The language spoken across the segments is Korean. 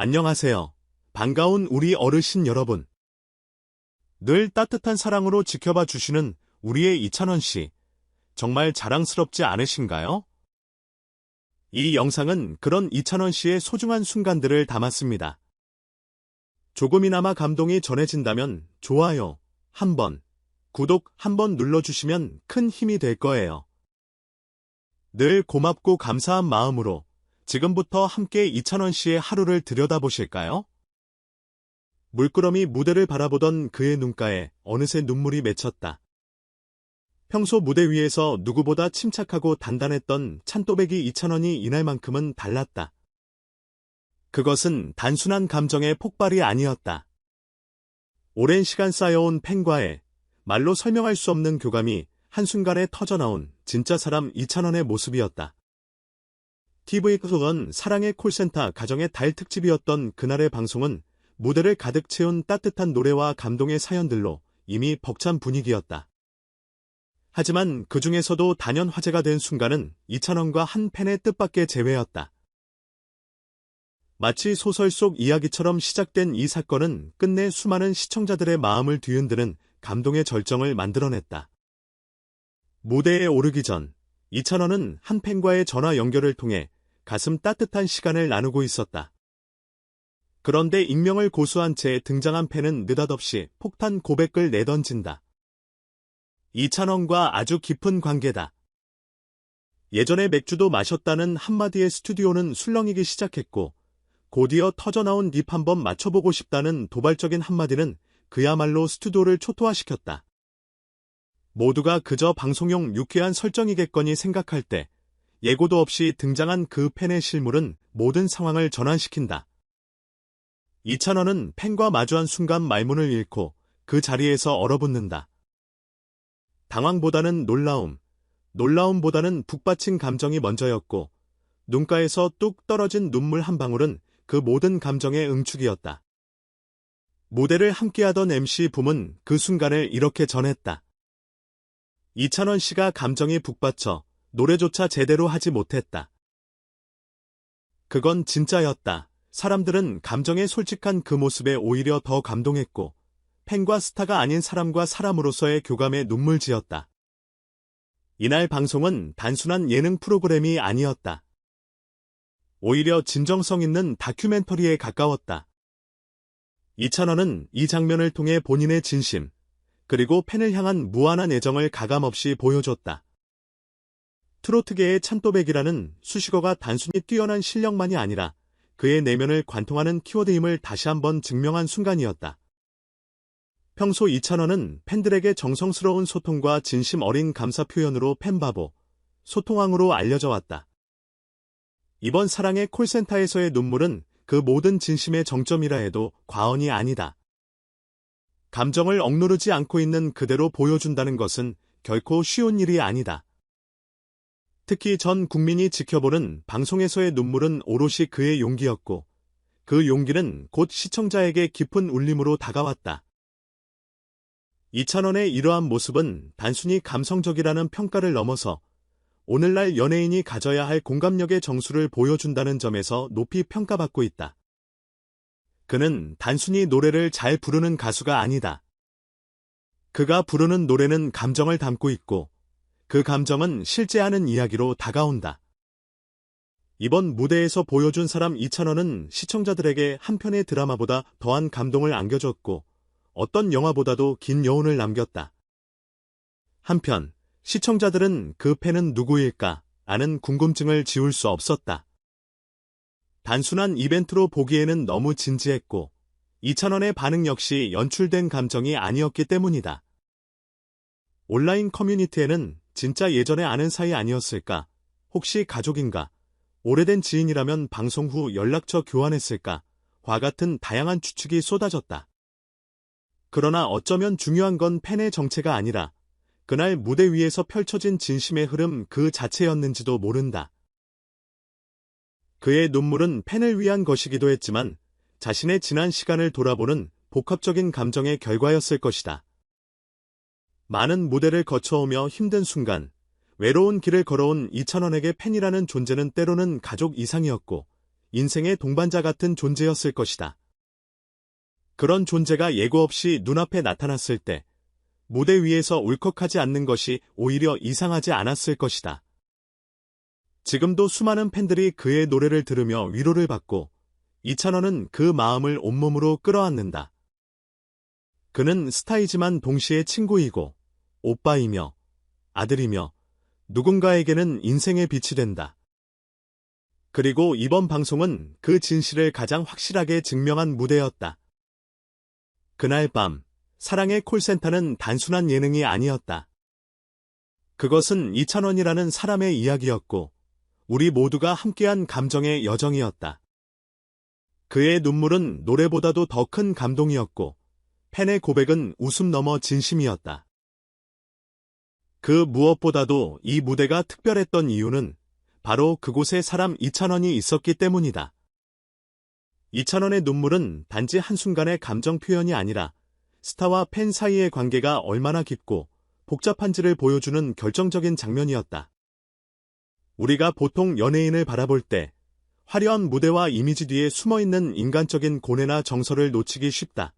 안녕하세요. 반가운 우리 어르신 여러분. 늘 따뜻한 사랑으로 지켜봐 주시는 우리의 이찬원 씨. 정말 자랑스럽지 않으신가요? 이 영상은 그런 이찬원 씨의 소중한 순간들을 담았습니다. 조금이나마 감동이 전해진다면 좋아요 한번, 구독 한번 눌러주시면 큰 힘이 될 거예요. 늘 고맙고 감사한 마음으로 지금부터 함께 이찬원 씨의 하루를 들여다보실까요? 물끄러미 무대를 바라보던 그의 눈가에 어느새 눈물이 맺혔다. 평소 무대 위에서 누구보다 침착하고 단단했던 찬또배기 이찬원이 이날만큼은 달랐다. 그것은 단순한 감정의 폭발이 아니었다. 오랜 시간 쌓여온 팬과의 말로 설명할 수 없는 교감이 한순간에 터져나온 진짜 사람 이찬원의 모습이었다. TV 속은 사랑의 콜센터 가정의 달 특집이었던 그날의 방송은 무대를 가득 채운 따뜻한 노래와 감동의 사연들로 이미 벅찬 분위기였다. 하지만 그 중에서도 단연 화제가 된 순간은 이찬원과 한 팬의 뜻밖의 재회였다. 마치 소설 속 이야기처럼 시작된 이 사건은 끝내 수많은 시청자들의 마음을 뒤흔드는 감동의 절정을 만들어냈다. 무대에 오르기 전 이찬원은 한 팬과의 전화 연결을 통해 가슴 따뜻한 시간을 나누고 있었다. 그런데 익명을 고수한 채 등장한 팬은 느닷없이 폭탄 고백을 내던진다. 이찬원과 아주 깊은 관계다. 예전에 맥주도 마셨다는 한마디에 스튜디오는 술렁이기 시작했고, 곧이어 터져나온 립 한번 맞춰보고 싶다는 도발적인 한마디는 그야말로 스튜디오를 초토화시켰다. 모두가 그저 방송용 유쾌한 설정이겠거니 생각할 때 예고도 없이 등장한 그 팬의 실물은 모든 상황을 전환시킨다. 이찬원은 팬과 마주한 순간 말문을 잃고 그 자리에서 얼어붙는다. 당황보다는 놀라움보다는 북받친 감정이 먼저였고 눈가에서 뚝 떨어진 눈물 한 방울은 그 모든 감정의 응축이었다. 무대를 함께하던 MC 붐은 그 순간을 이렇게 전했다. 이찬원 씨가 감정이 북받쳐 노래조차 제대로 하지 못했다. 그건 진짜였다. 사람들은 감정에 솔직한 그 모습에 오히려 더 감동했고 팬과 스타가 아닌 사람과 사람으로서의 교감에 눈물 지었다. 이날 방송은 단순한 예능 프로그램이 아니었다. 오히려 진정성 있는 다큐멘터리에 가까웠다. 이찬원은 이 장면을 통해 본인의 진심, 그리고 팬을 향한 무한한 애정을 가감없이 보여줬다. 트로트계의 찬또배기라는 수식어가 단순히 뛰어난 실력만이 아니라 그의 내면을 관통하는 키워드임을 다시 한번 증명한 순간이었다. 평소 이찬원은 팬들에게 정성스러운 소통과 진심 어린 감사 표현으로 팬바보, 소통왕으로 알려져 왔다. 이번 사랑의 콜센터에서의 눈물은 그 모든 진심의 정점이라 해도 과언이 아니다. 감정을 억누르지 않고 있는 그대로 보여준다는 것은 결코 쉬운 일이 아니다. 특히 전 국민이 지켜보는 방송에서의 눈물은 오롯이 그의 용기였고 그 용기는 곧 시청자에게 깊은 울림으로 다가왔다. 이찬원의 이러한 모습은 단순히 감성적이라는 평가를 넘어서 오늘날 연예인이 가져야 할 공감력의 정수를 보여준다는 점에서 높이 평가받고 있다. 그는 단순히 노래를 잘 부르는 가수가 아니다. 그가 부르는 노래는 감정을 담고 있고 그 감정은 실제 하는 이야기로 다가온다. 이번 무대에서 보여준 사람 이찬원은 시청자들에게 한 편의 드라마보다 더한 감동을 안겨줬고 어떤 영화보다도 긴 여운을 남겼다. 한편 시청자들은 그 팬은 누구일까 하는 궁금증을 지울 수 없었다. 단순한 이벤트로 보기에는 너무 진지했고 이찬원의 반응 역시 연출된 감정이 아니었기 때문이다. 온라인 커뮤니티에는 진짜 예전에 아는 사이 아니었을까? 혹시 가족인가? 오래된 지인이라면 방송 후 연락처 교환했을까? 과 같은 다양한 추측이 쏟아졌다. 그러나 어쩌면 중요한 건 팬의 정체가 아니라 그날 무대 위에서 펼쳐진 진심의 흐름 그 자체였는지도 모른다. 그의 눈물은 팬을 위한 것이기도 했지만 자신의 지난 시간을 돌아보는 복합적인 감정의 결과였을 것이다. 많은 무대를 거쳐오며 힘든 순간, 외로운 길을 걸어온 이찬원에게 팬이라는 존재는 때로는 가족 이상이었고 인생의 동반자 같은 존재였을 것이다. 그런 존재가 예고 없이 눈앞에 나타났을 때 무대 위에서 울컥하지 않는 것이 오히려 이상하지 않았을 것이다. 지금도 수많은 팬들이 그의 노래를 들으며 위로를 받고 이찬원은 그 마음을 온몸으로 끌어안는다. 그는 스타이지만 동시에 친구이고 오빠이며 아들이며 누군가에게는 인생의 빛이 된다. 그리고 이번 방송은 그 진실을 가장 확실하게 증명한 무대였다. 그날 밤 사랑의 콜센터는 단순한 예능이 아니었다. 그것은 이찬원이라는 사람의 이야기였고 우리 모두가 함께한 감정의 여정이었다. 그의 눈물은 노래보다도 더 큰 감동이었고 팬의 고백은 웃음 넘어 진심이었다. 그 무엇보다도 이 무대가 특별했던 이유는 바로 그곳에 사람 이찬원이 있었기 때문이다. 이찬원의 눈물은 단지 한순간의 감정 표현이 아니라 스타와 팬 사이의 관계가 얼마나 깊고 복잡한지를 보여주는 결정적인 장면이었다. 우리가 보통 연예인을 바라볼 때 화려한 무대와 이미지 뒤에 숨어있는 인간적인 고뇌나 정서를 놓치기 쉽다.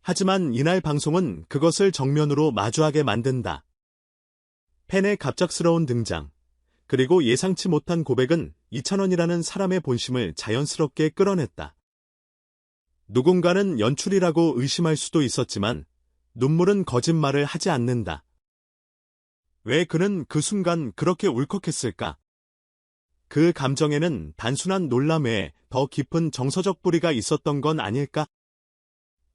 하지만 이날 방송은 그것을 정면으로 마주하게 만든다. 팬의 갑작스러운 등장, 그리고 예상치 못한 고백은 이찬원이라는 사람의 본심을 자연스럽게 끌어냈다. 누군가는 연출이라고 의심할 수도 있었지만 눈물은 거짓말을 하지 않는다. 왜 그는 그 순간 그렇게 울컥했을까? 그 감정에는 단순한 놀람 외에 더 깊은 정서적 뿌리가 있었던 건 아닐까?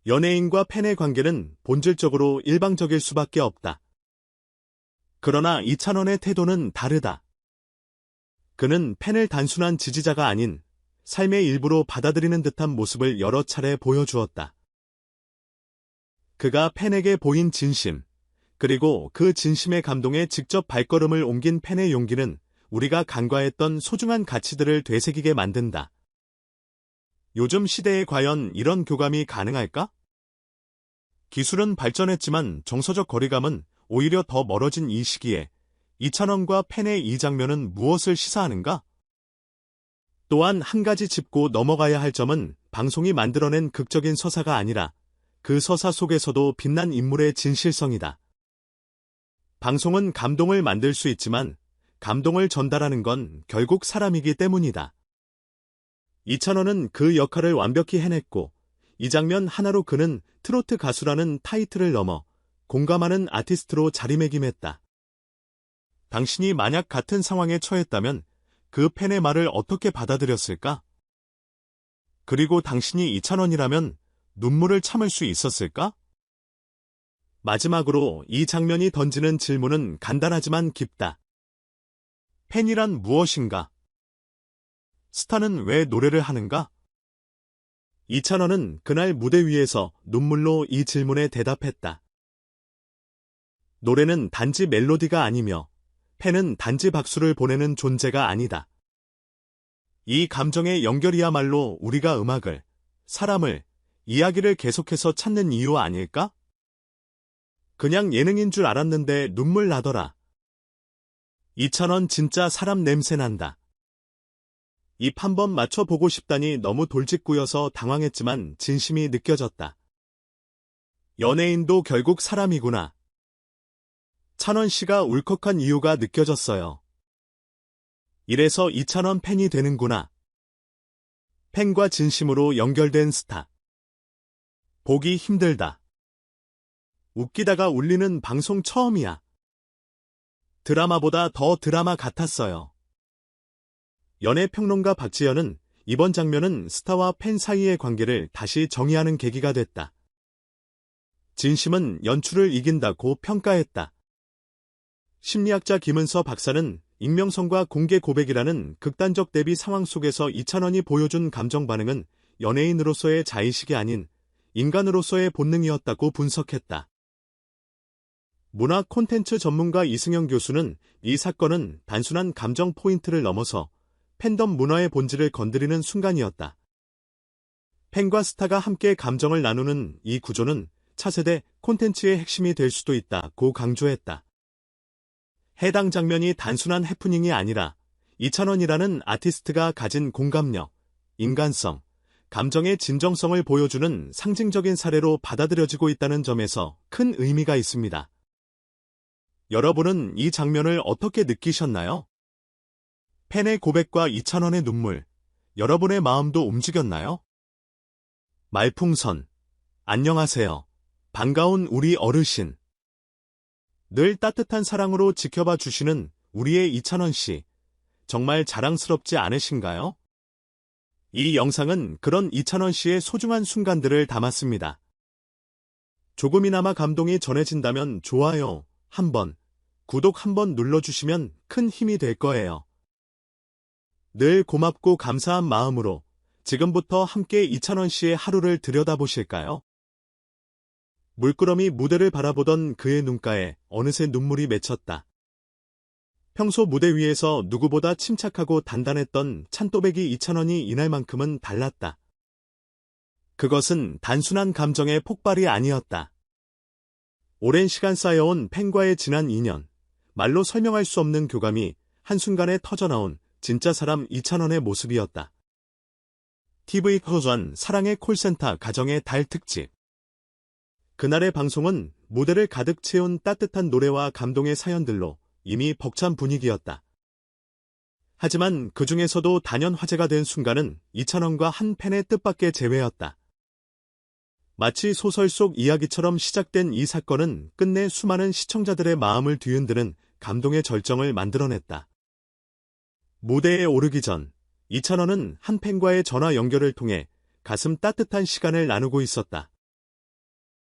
연예인과 팬의 관계는 본질적으로 일방적일 수밖에 없다. 그러나 이찬원의 태도는 다르다. 그는 팬을 단순한 지지자가 아닌 삶의 일부로 받아들이는 듯한 모습을 여러 차례 보여주었다. 그가 팬에게 보인 진심, 그리고 그 진심의 감동에 직접 발걸음을 옮긴 팬의 용기는 우리가 간과했던 소중한 가치들을 되새기게 만든다. 요즘 시대에 과연 이런 교감이 가능할까? 기술은 발전했지만 정서적 거리감은 오히려 더 멀어진 이 시기에 이찬원과 팬의 이 장면은 무엇을 시사하는가? 또한 한 가지 짚고 넘어가야 할 점은 방송이 만들어낸 극적인 서사가 아니라 그 서사 속에서도 빛난 인물의 진실성이다. 방송은 감동을 만들 수 있지만 감동을 전달하는 건 결국 사람이기 때문이다. 이찬원은 그 역할을 완벽히 해냈고 이 장면 하나로 그는 트로트 가수라는 타이틀을 넘어 공감하는 아티스트로 자리매김했다. 당신이 만약 같은 상황에 처했다면 그 팬의 말을 어떻게 받아들였을까? 그리고 당신이 이찬원이라면 눈물을 참을 수 있었을까? 마지막으로 이 장면이 던지는 질문은 간단하지만 깊다. 팬이란 무엇인가? 스타는 왜 노래를 하는가? 이찬원은 그날 무대 위에서 눈물로 이 질문에 대답했다. 노래는 단지 멜로디가 아니며 팬은 단지 박수를 보내는 존재가 아니다. 이 감정의 연결이야말로 우리가 음악을, 사람을, 이야기를 계속해서 찾는 이유 아닐까? 그냥 예능인 줄 알았는데 눈물 나더라. 이찬원 진짜 사람 냄새 난다. 입 한번 맞춰보고 싶다니 너무 돌직구여서 당황했지만 진심이 느껴졌다. 연예인도 결국 사람이구나. 찬원 씨가 울컥한 이유가 느껴졌어요. 이래서 이찬원 팬이 되는구나. 팬과 진심으로 연결된 스타. 보기 힘들다. 웃기다가 울리는 방송 처음이야. 드라마보다 더 드라마 같았어요. 연예평론가 박지연은 이번 장면은 스타와 팬 사이의 관계를 다시 정의하는 계기가 됐다. 진심은 연출을 이긴다고 평가했다. 심리학자 김은서 박사는 익명성과 공개 고백이라는 극단적 대비 상황 속에서 이찬원이 보여준 감정 반응은 연예인으로서의 자의식이 아닌 인간으로서의 본능이었다고 분석했다. 문화 콘텐츠 전문가 이승영 교수는 이 사건은 단순한 감정 포인트를 넘어서 팬덤 문화의 본질을 건드리는 순간이었다. 팬과 스타가 함께 감정을 나누는 이 구조는 차세대 콘텐츠의 핵심이 될 수도 있다고 강조했다. 해당 장면이 단순한 해프닝이 아니라 이찬원이라는 아티스트가 가진 공감력, 인간성, 감정의 진정성을 보여주는 상징적인 사례로 받아들여지고 있다는 점에서 큰 의미가 있습니다. 여러분은 이 장면을 어떻게 느끼셨나요? 팬의 고백과 이찬원의 눈물, 여러분의 마음도 움직였나요? 말풍선, 안녕하세요. 반가운 우리 어르신. 늘 따뜻한 사랑으로 지켜봐 주시는 우리의 이찬원 씨, 정말 자랑스럽지 않으신가요? 이 영상은 그런 이찬원 씨의 소중한 순간들을 담았습니다. 조금이나마 감동이 전해진다면 좋아요 한번, 구독 한번 눌러주시면 큰 힘이 될 거예요. 늘 고맙고 감사한 마음으로 지금부터 함께 이찬원 씨의 하루를 들여다보실까요? 물끄러미 무대를 바라보던 그의 눈가에 어느새 눈물이 맺혔다. 평소 무대 위에서 누구보다 침착하고 단단했던 찬또배기 이찬원이 이날만큼은 달랐다. 그것은 단순한 감정의 폭발이 아니었다. 오랜 시간 쌓여온 팬과의 진한 인연, 말로 설명할 수 없는 교감이 한순간에 터져나온 진짜 사람 이찬원의 모습이었다. TV 허전 사랑의 콜센터 가정의 달 특집. 그날의 방송은 무대를 가득 채운 따뜻한 노래와 감동의 사연들로 이미 벅찬 분위기였다. 하지만 그 중에서도 단연 화제가 된 순간은 이찬원과 한 팬의 뜻밖의 재회였다. 마치 소설 속 이야기처럼 시작된 이 사건은 끝내 수많은 시청자들의 마음을 뒤흔드는 감동의 절정을 만들어냈다. 무대에 오르기 전 이찬원은 한 팬과의 전화 연결을 통해 가슴 따뜻한 시간을 나누고 있었다.